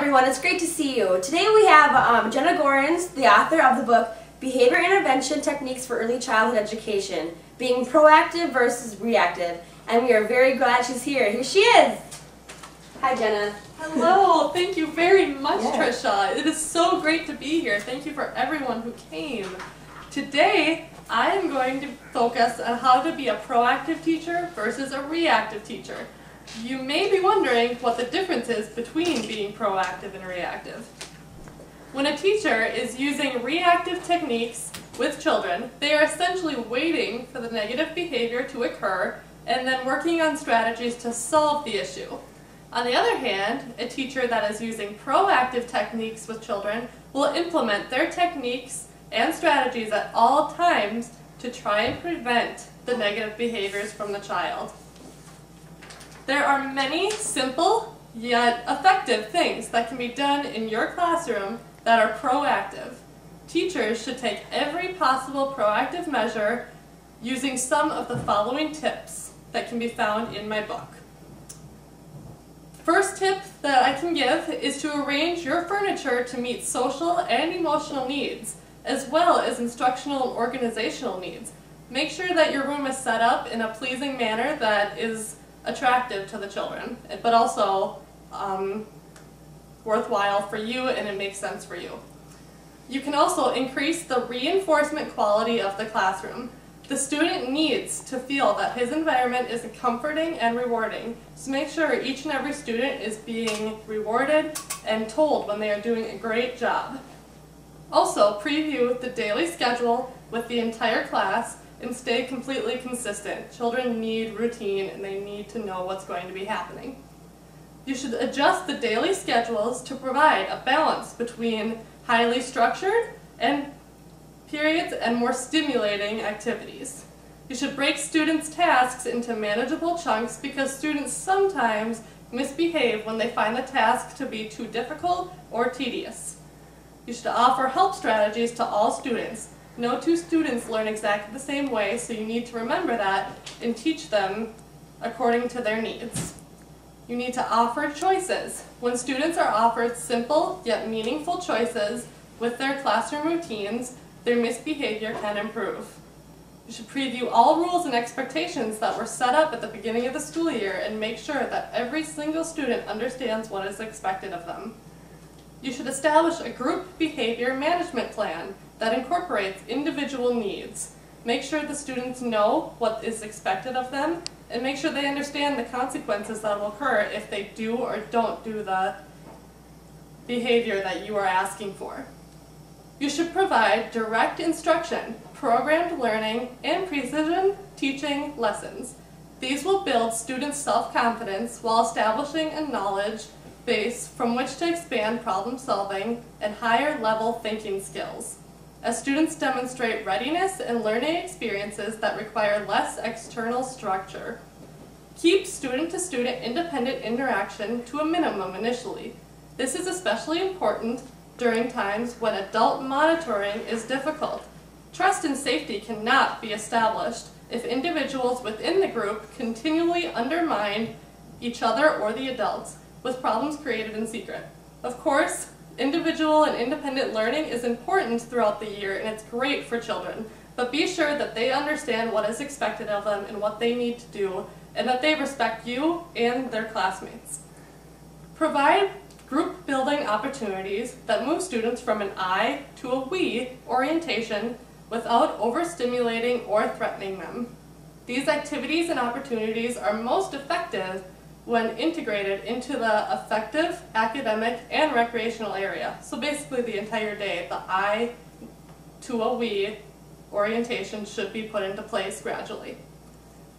everyone, it's great to see you. Today we have Jenna, the author of the book Behavior Intervention Techniques for Early Childhood Education, being proactive versus reactive, and we are very glad she's here. Here she is! Hi Jenna. Hello, thank you very much, Trisha. It is so great to be here. Thank you for everyone who came. Today, I am going to focus on how to be a proactive teacher versus a reactive teacher. You may be wondering what the difference is between being proactive and reactive. When a teacher is using reactive techniques with children, they are essentially waiting for the negative behavior to occur and then working on strategies to solve the issue. On the other hand, a teacher that is using proactive techniques with children will implement their techniques and strategies at all times to try and prevent the negative behaviors from the child. There are many simple yet effective things that can be done in your classroom that are proactive. Teachers should take every possible proactive measure using some of the following tips that can be found in my book. First tip that I can give is to arrange your furniture to meet social and emotional needs, as well as instructional and organizational needs. Make sure that your room is set up in a pleasing manner that is attractive to the children, but also worthwhile for you and it makes sense for you. You can also increase the reinforcement quality of the classroom. The student needs to feel that his environment is comforting and rewarding, so make sure each and every student is being rewarded and told when they are doing a great job. Also, preview the daily schedule with the entire class and stay completely consistent. Children need routine and they need to know what's going to be happening. You should adjust the daily schedules to provide a balance between highly structured and periods and more stimulating activities. You should break students' tasks into manageable chunks because students sometimes misbehave when they find the task to be too difficult or tedious. You should offer help strategies to all students. No two students learn exactly the same way, so you need to remember that and teach them according to their needs. You need to offer choices. When students are offered simple yet meaningful choices with their classroom routines, their misbehavior can improve. You should preview all rules and expectations that were set up at the beginning of the school year and make sure that every single student understands what is expected of them. You should establish a group behavior management plan that incorporates individual needs. Make sure the students know what is expected of them and make sure they understand the consequences that will occur if they do or don't do the behavior that you are asking for. You should provide direct instruction, programmed learning, and precision teaching lessons. These will build students' self-confidence while establishing a knowledge base from which to expand problem solving and higher level thinking skills. As students demonstrate readiness and learning experiences that require less external structure. Keep student-to-student independent interaction to a minimum initially. This is especially important during times when adult monitoring is difficult. Trust and safety cannot be established if individuals within the group continually undermine each other or the adults, with problems created in secret. Of course, individual and independent learning is important throughout the year and it's great for children, but be sure that they understand what is expected of them and what they need to do, and that they respect you and their classmates. Provide group building opportunities that move students from an I to a we orientation without overstimulating or threatening them. These activities and opportunities are most effective when integrated into the effective academic and recreational area. So basically the entire day, the I to a we orientation should be put into place gradually.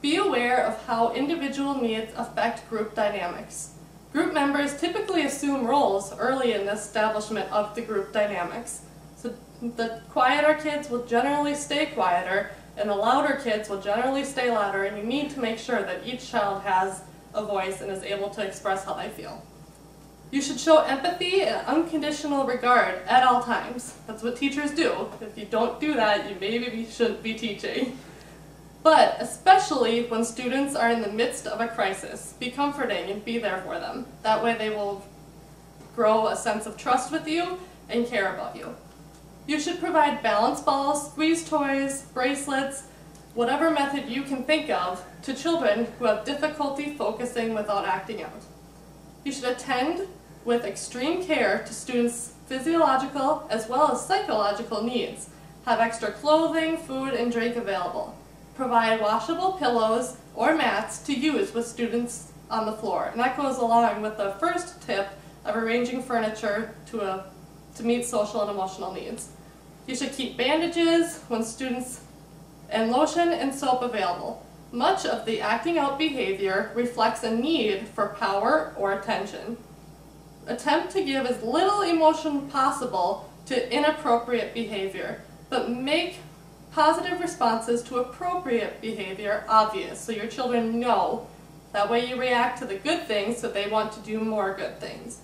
Be aware of how individual needs affect group dynamics. Group members typically assume roles early in the establishment of the group dynamics. So the quieter kids will generally stay quieter and the louder kids will generally stay louder, and you need to make sure that each child has a voice and is able to express how they feel. You should show empathy and unconditional regard at all times. That's what teachers do. If you don't do that, you maybe shouldn't be teaching. But especially when students are in the midst of a crisis, be comforting and be there for them. That way they will grow a sense of trust with you and care about you. You should provide balance balls, squeeze toys, bracelets, whatever method you can think of to children who have difficulty focusing without acting out. You should attend with extreme care to students' physiological as well as psychological needs. Have extra clothing, food, and drink available. Provide washable pillows or mats to use with students on the floor. And that goes along with the first tip of arranging furniture to meet social and emotional needs. You should keep bandages and lotion and soap available. Much of the acting out behavior reflects a need for power or attention. Attempt to give as little emotion possible to inappropriate behavior, but make positive responses to appropriate behavior obvious so your children know. That way you react to the good things so they want to do more good things.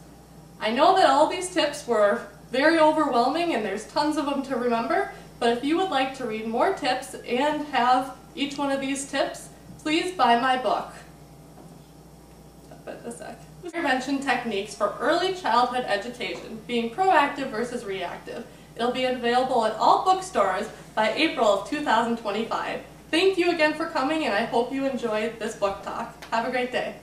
I know that all these tips were very overwhelming and there's tons of them to remember, but if you would like to read more tips and have each one of these tips, please buy my book. Intervention Techniques for Early Childhood Education, Being Proactive versus Reactive. It'll be available at all bookstores by April of 2025. Thank you again for coming, and I hope you enjoyed this book talk. Have a great day.